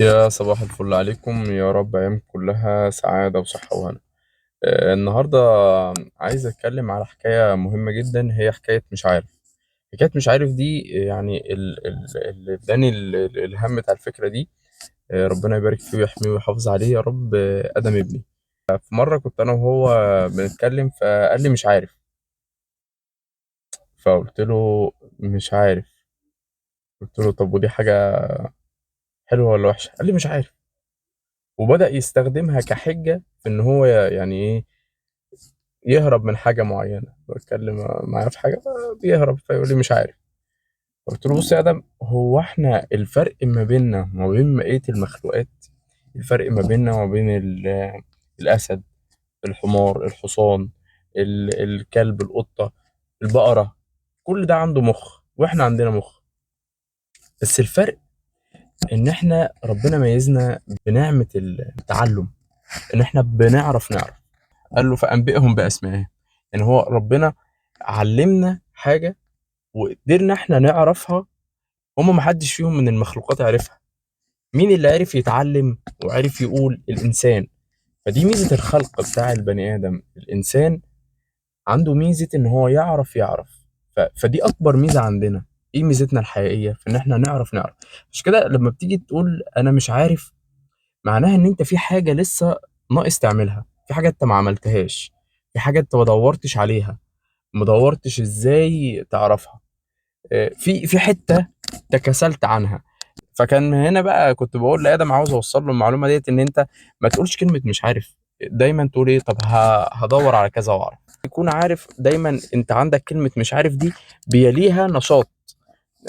يا صباح الفل عليكم، يا رب أيام كلها سعادة وصحة وهنا. النهاردة عايز أتكلم على حكاية مهمة جدا، هي حكاية مش عارف. حكاية مش عارف دي يعني اللي اداني الإلهام بتاع الفكرة دي. ربنا يبارك فيه ويحميه ويحافظ عليه يا رب. آدم ابني. في مرة كنت أنا وهو بنتكلم فقال لي مش عارف. فقلت له مش عارف. قلت له طب ودي حاجة حلوة ولا وحشة؟ قال لي مش عارف. وبدأ يستخدمها كحجة في إن هو يعني إيه، يهرب من حاجة معينة. بتكلم معاه في حاجة بيهرب فيقول لي مش عارف. قلت له بص يا آدم، هو احنا الفرق ما بيننا وما بين بقية المخلوقات، الفرق ما بيننا وما بين الأسد، الحمار، الحصان، الكلب، القطة، البقرة، كل ده عنده مخ واحنا عندنا مخ. بس الفرق ان احنا ربنا ميزنا بنعمة التعلم، ان احنا بنعرف. قال له فأنبئهم بأسمائهم. يعني هو ربنا علمنا حاجة وقدرنا احنا نعرفها، هما محدش فيهم من المخلوقات عرفها. مين اللي عرف يتعلم وعرف يقول؟ الإنسان. فدي ميزة الخلق بتاع البني آدم. الإنسان عنده ميزة إن هو يعرف. فدي أكبر ميزة عندنا. إيه ميزتنا الحقيقية؟ في إن إحنا نعرف. مش كده لما بتيجي تقول أنا مش عارف، معناها إن أنت في حاجة لسه ناقص تعملها، في حاجة أنت ما عملتهاش، في حاجة أنت ما دورتش عليها، ما دورتش إزاي تعرفها. في حتة تكاسلت عنها. فكان هنا بقى كنت بقول لآدم، عاوز اوصل له المعلومة ديت، ان انت ما تقولش كلمة مش عارف. دايما تقول ايه؟ طب هدور على كذا واعرف. يكون عارف دايما. انت عندك كلمة مش عارف دي بيليها نشاط.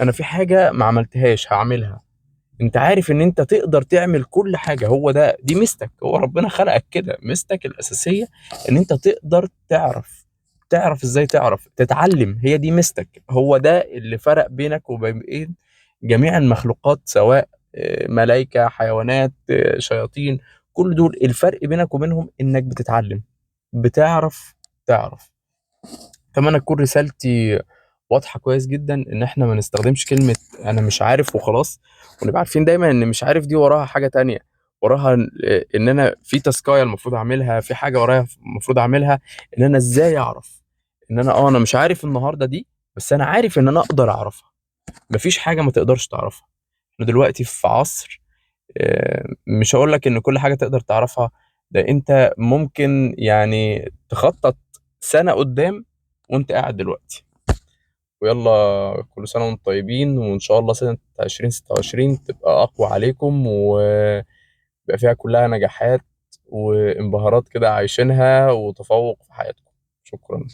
انا في حاجة ما عملتهاش هعملها. انت عارف ان انت تقدر تعمل كل حاجة. هو ده، دي ميزتك. هو ربنا خلقك كده، ميزتك الأساسية ان انت تقدر تعرف ازاي تعرف تتعلم. هي دي ميزتك. هو ده اللي فرق بينك وبين جميع المخلوقات، سواء ملائكة، حيوانات، شياطين. كل دول الفرق بينك وبينهم انك بتتعلم، تعرف. اتمنى تكون رسالتي واضحة كويس جدا، ان احنا ما نستخدمش كلمة انا مش عارف وخلاص، ونبقى عارفين دايما ان مش عارف دي وراها حاجة تانية. وراها ان انا في تاسكاية المفروض اعملها، في حاجة ورايا المفروض اعملها. ان انا ازاي اعرف ان انا مش عارف النهاردة دي، بس انا عارف ان انا اقدر اعرفها. مفيش حاجة ما تقدرش تعرفها. احنا دلوقتي في عصر، مش هقول لك ان كل حاجة تقدر تعرفها. ده انت ممكن يعني تخطط سنة قدام وانت قاعد دلوقتي. ويلا كل سنة وانتم طيبين، وإن شاء الله سنة 2026 تبقى أقوى عليكم ويبقى فيها كلها نجاحات وانبهارات كده عايشينها وتفوق في حياتكم. شكرا.